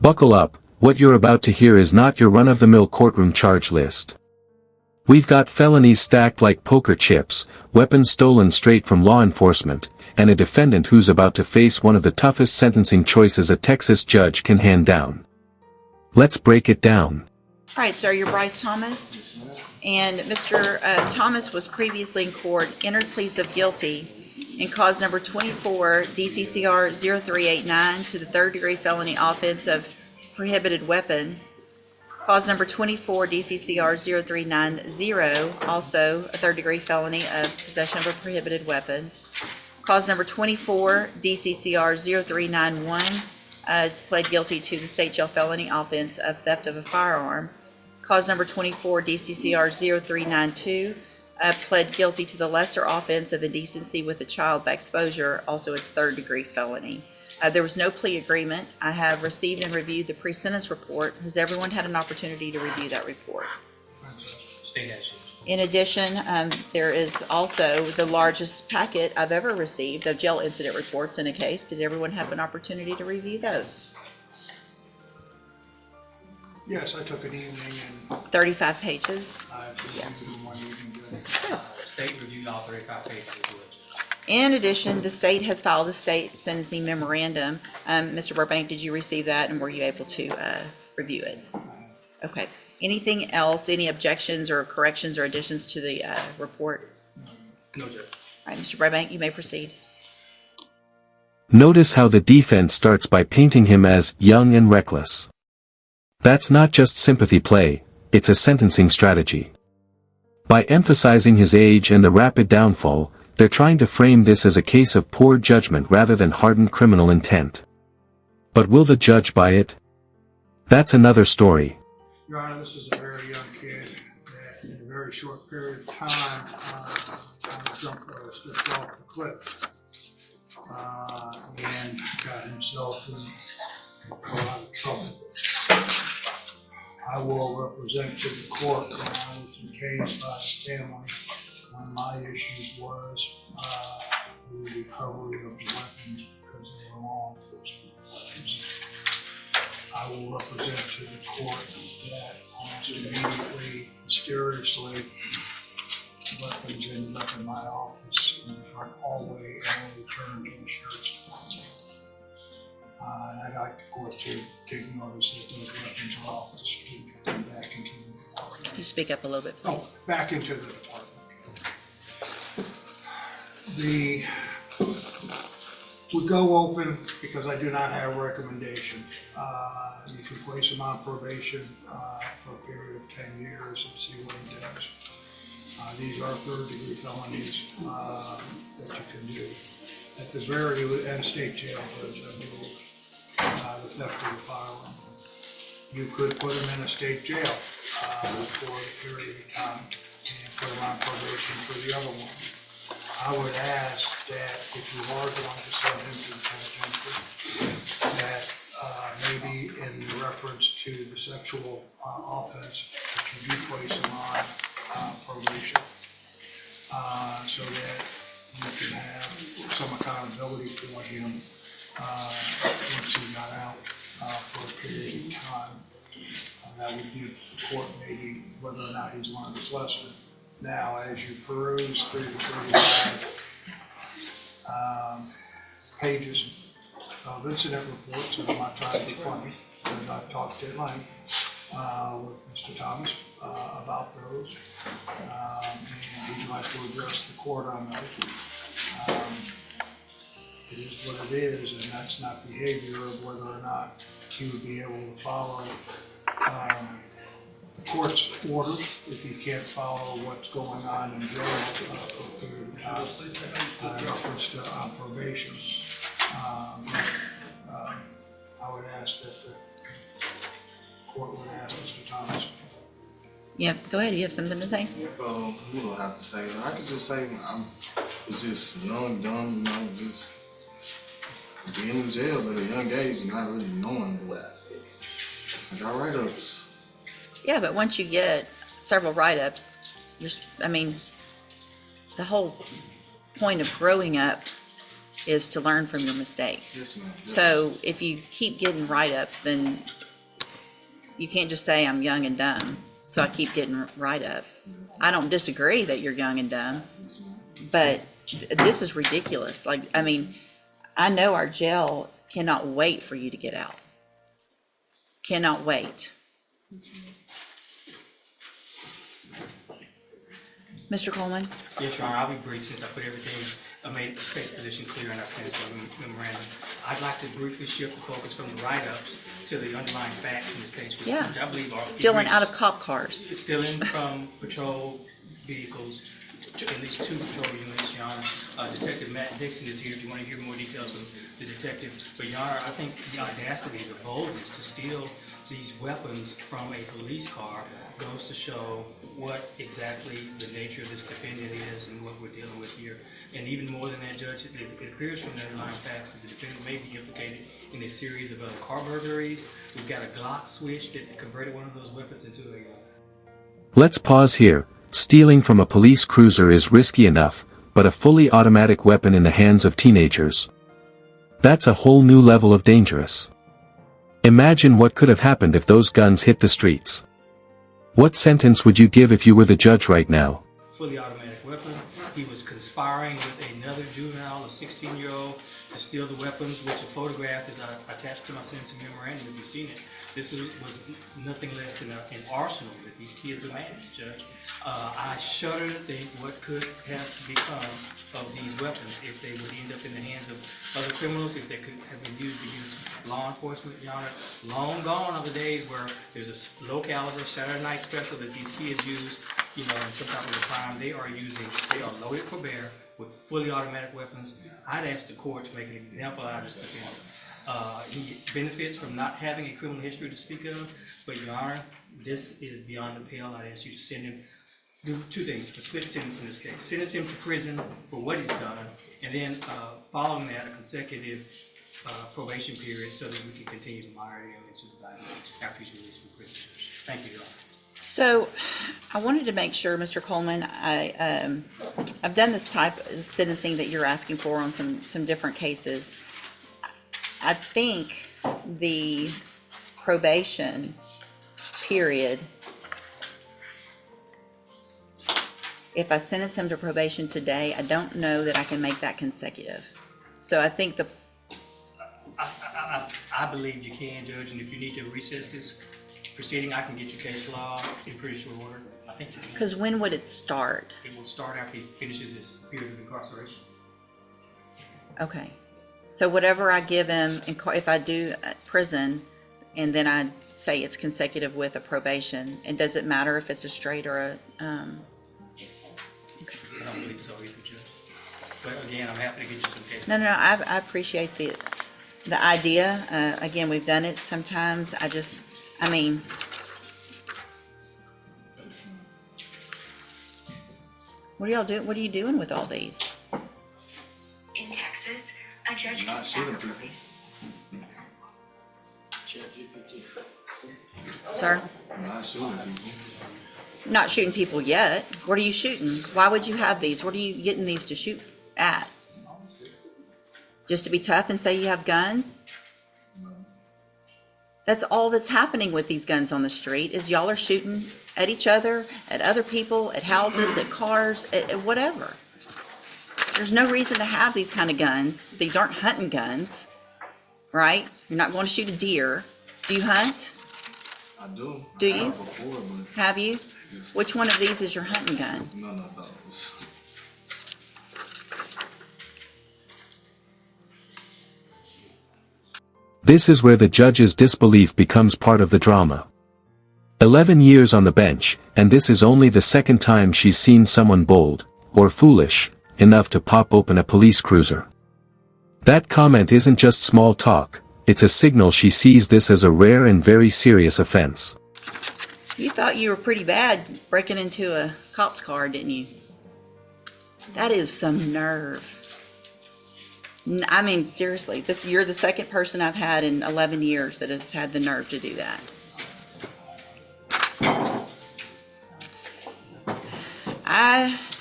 Buckle up, what you're about to hear is not your run-of-the-mill courtroom charge list. We've got felonies stacked like poker chips, weapons stolen straight from law enforcement, and a defendant who's about to face one of the toughest sentencing choices a Texas judge can hand down. Let's break it down. All right, sir, you're Bryce Thomas, and Mr. Thomas was previously in court, entered pleas of guilty in cause number 24 DCCR 0389 to the third-degree felony offense of prohibited weapon, cause number 24 DCCR 0390, also a third-degree felony of possession of a prohibited weapon, cause number 24 DCCR 0391, pled guilty to the state jail felony offense of theft of a firearm. Cause number 24 DCCR 0392, pled guilty to the lesser offense of indecency with a child by exposure, also a third-degree felony. There was no plea agreement. I have received and reviewed the pre-sentence report. Has everyone had an opportunity to review that report? State has. In addition, there is also the largest packet I've ever received of jail incident reports in a case. Did everyone have an opportunity to review those? Yes, I took an evening and 35 pages. I reviewed them one evening. State reviewed all 35 pages of it. In addition, the state has filed a state sentencing memorandum. Mr. Burbank, did you receive that, and were you able to review it? Okay. Anything else, any objections or corrections or additions to the report? No, Judge. All right, Mr. Burbank, you may proceed. Notice how the defense starts by painting him as young and reckless. That's not just sympathy play, it's a sentencing strategy. By emphasizing his age and the rapid downfall, they're trying to frame this as a case of poor judgment rather than hardened criminal intent. But will the judge buy it? That's another story. Your Honor, this is a very young kid that in a very short period of time slipped off the cliff and got himself in a lot of trouble. I will represent to the court when I was engaged by his family. One of my issues was the recovery of the weapons because they were law enforcement weapons. I will represent to the court that almost immediately, mysteriously, weapons ended up in my office in the front hallway and returned to the sheriff's department. And I'd like the court to take notice that those weapons are off the street and back into the department. Could you speak up a little bit, please? Oh, back into the department. We go open because I do not have a recommendation. You can place him on probation for a period of 10 years and see what he does. These are third-degree felonies that you can do. At the very end, state jail, there's a rule, the theft of a firearm. You could put him in a state jail for a period of time and put him on probation for the other one. I would ask that if you are going to send him to the penitentiary, that maybe in reference to the sexual offense, that you do place him on probation, so that you can have some accountability for him once he got out for a period of time. That would give the court maybe whether or not he's learned his lesson. Now, as you peruse through the 35 pages of incident reports, and I'm not trying to be funny, because I've talked at length with Mr. Thomas about those, and he'd like to address the court on those. It is what it is, and that's not behavior of whether or not he would be able to follow the court's orders if you can't follow what's going on in jail for a period of time in reference to probation. I would ask that the court would ask Mr. Thomas. Yeah, go ahead. You have something to say? You don't have to say. I could just say it's just young, dumb, just being in jail at a young age and not really knowing what. I got write-ups. Yeah, but once you get several write-ups, the whole point of growing up is to learn from your mistakes. Yes, ma'am. So if you keep getting write-ups, then you can't just say I'm young and dumb, so I keep getting write-ups. I don't disagree that you're young and dumb, but this is ridiculous. Like, I mean, I know our jail cannot wait for you to get out. Cannot wait. Mr. Coleman? Yes, Your Honor, I'll be brief since I put everything, I made the state's position clear in our sentencing memorandum. I'd like to briefly shift the focus from the write-ups to the underlying facts in this case, which Yeah. I believe are Stealing out of egregious. cop cars. Stealing from patrol vehicles, at least 2 patrol units, Your Honor. Detective Matt Dixon is here if you want to hear more details of the detective. But Your Honor, I think the audacity, the boldness to steal these weapons from a police car goes to show what exactly the nature of this defendant is and what we're dealing with here. And even more than that, Judge, it appears from the underlying facts that the defendant may be implicated in a series of other car burglaries. We've got a Glock switch that converted one of those weapons into a Let's pause here. Stealing from a police cruiser is risky enough, but a fully automatic weapon in the hands of teenagers. That's a whole new level of dangerous. Imagine what could have happened if those guns hit the streets. What sentence would you give if you were the judge right now? fully automatic weapon. He was conspiring with another juvenile, a 16-year-old, to steal the weapons, which a photograph is attached to my sentencing memorandum if you've seen it. This was nothing less than an arsenal that these kids amassed, Judge. I shudder to think what could have become of these weapons if they would end up in the hands of other criminals, if they could have been used to use law enforcement, Your Honor. Long gone are the days where there's a low caliber Saturday night special that these kids use, you know, in some type of a crime. They are loaded for bear with fully automatic weapons. I'd ask the court to make an example out of this defendant. He benefits from not having a criminal history to speak of, but Your Honor, this is beyond the pale. I'd ask you to send him, do two things, a split sentence in this case. Sentence him to prison for what he's done, and then following that, a consecutive probation period so that we can continue to monitor him and supervise him after he's released from prison. Thank you, Your Honor. So I wanted to make sure, Mr. Coleman, I've done this type of sentencing that you're asking for on some different cases. I think the probation period, if I sentence him to probation today, I don't know that I can make that consecutive. So I think I believe you can, Judge, and if you need to recess this proceeding, I can get you case law in pretty short order. I think you can. because when would it start? It will start after he finishes his period of incarceration. Okay. So whatever I give him, if I do prison, and then I say it's consecutive with a probation, and does it matter if it's a straight or a, I don't believe so either, Judge. But again, I'm happy to get you some case. No, I appreciate the idea. Again, we've done it sometimes. I mean, what are you doing with all these? In Texas, a judge Not can shooting sacrifice. people. Sir? Not shooting people. Not shooting people yet. What are you shooting? Why would you have these? What are you getting these to shoot at? Just to be tough and say you have guns? That's all that's happening with these guns on the street is y'all are shooting at each other, at other people, at houses, at cars, at whatever. There's no reason to have these kind of guns. These aren't hunting guns, right? You're not going to shoot a deer. Do you hunt? I do. Do I you? have before, but Have you? Which one of these is your hunting gun? none of those. This is where the judge's disbelief becomes part of the drama. 11 years on the bench, and this is only the second time she's seen someone bold, or foolish, enough to pop open a police cruiser. That comment isn't just small talk, it's a signal she sees this as a rare and very serious offense. You thought you were pretty bad breaking into a cop's car, didn't you? That is some nerve. I mean, seriously, you're the second person I've had in 11 years that has had the nerve to do that.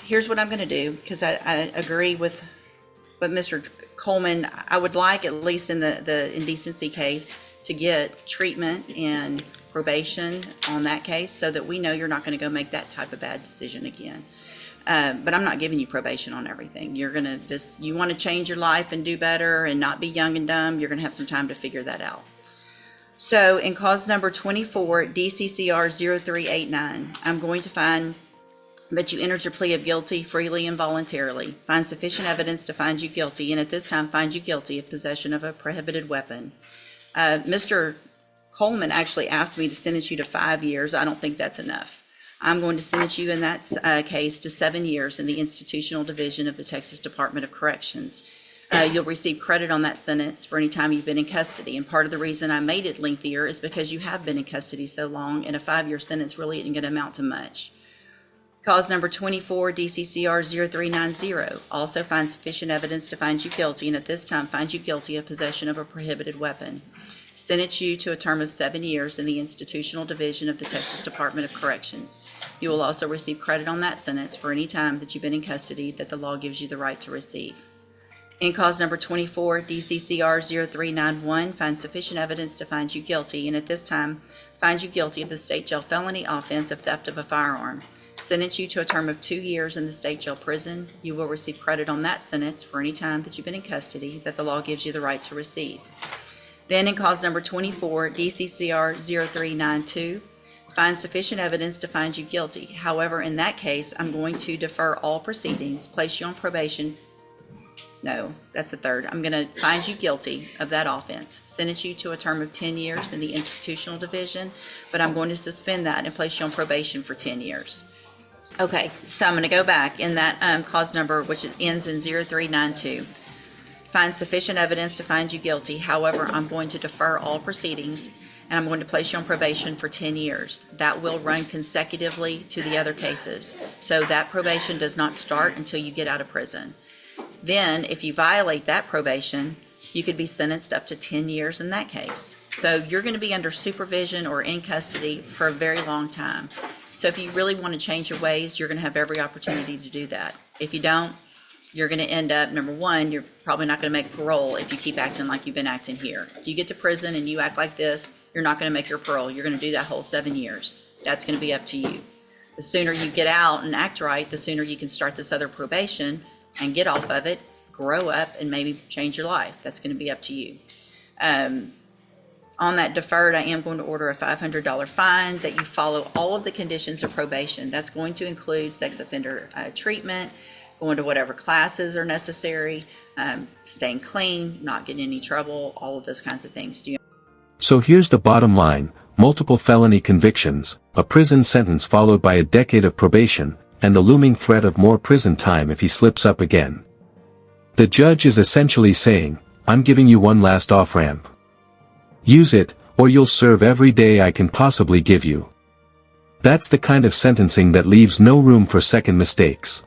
Here's what I'm going to do, because I agree with But Mr. Coleman, I would like, at least in the indecency case, to get treatment and probation on that case so that we know you're not going to go make that type of bad decision again. But I'm not giving you probation on everything. You're going to, you want to change your life and do better and not be young and dumb, you're going to have some time to figure that out. So in cause number 24, DCCR 0389, I'm going to find that you entered your plea of guilty freely and voluntarily, find sufficient evidence to find you guilty, and at this time find you guilty of possession of a prohibited weapon. Mr. Coleman actually asked me to sentence you to 5 years. I don't think that's enough. I'm going to sentence you in that case to 7 years in the institutional division of the Texas Department of Corrections. You'll receive credit on that sentence for any time you've been in custody. And part of the reason I made it lengthier is because you have been in custody so long, and a 5-year sentence really isn't going to amount to much. Cause number 24, DCCR 0390, also find sufficient evidence to find you guilty, and at this time find you guilty of possession of a prohibited weapon. Sentence you to a term of 7 years in the institutional division of the Texas Department of Corrections. You will also receive credit on that sentence for any time that you've been in custody that the law gives you the right to receive. In cause number 24, DCCR 0391, find sufficient evidence to find you guilty, and at this time find you guilty of the state jail felony offense of theft of a firearm. Sentence you to a term of 2 years in the state jail prison. You will receive credit on that sentence for any time that you've been in custody that the law gives you the right to receive. Then in cause number 24, DCCR 0392, find sufficient evidence to find you guilty. However, in that case, I'm going to defer all proceedings, place you on probation. No, that's the third. I'm going to find you guilty of that offense, sentence you to a term of 10 years in the institutional division, but I'm going to suspend that and place you on probation for 10 years. Okay, so I'm going to go back in that cause number, which ends in 0392. Find sufficient evidence to find you guilty. However, I'm going to defer all proceedings, and I'm going to place you on probation for 10 years. That will run consecutively to the other cases. So that probation does not start until you get out of prison. Then, if you violate that probation, you could be sentenced up to 10 years in that case. So you're going to be under supervision or in custody for a very long time. So if you really want to change your ways, you're going to have every opportunity to do that. If you don't, you're going to end up, number one, you're probably not going to make parole if you keep acting like you've been acting here. If you get to prison and you act like this, you're not going to make your parole. You're going to do that whole 7 years. That's going to be up to you. The sooner you get out and act right, the sooner you can start this other probation and get off of it, grow up, and maybe change your life. That's going to be up to you. On that deferred, I am going to order a $500 fine that you follow all of the conditions of probation. That's going to include sex offender treatment, going to whatever classes are necessary, staying clean, not getting in any trouble, all of those kinds of things. So here's the bottom line: multiple felony convictions, a prison sentence followed by a decade of probation, and the looming threat of more prison time if he slips up again. The judge is essentially saying, I'm giving you one last off-ramp. Use it, or you'll serve every day I can possibly give you. That's the kind of sentencing that leaves no room for second mistakes.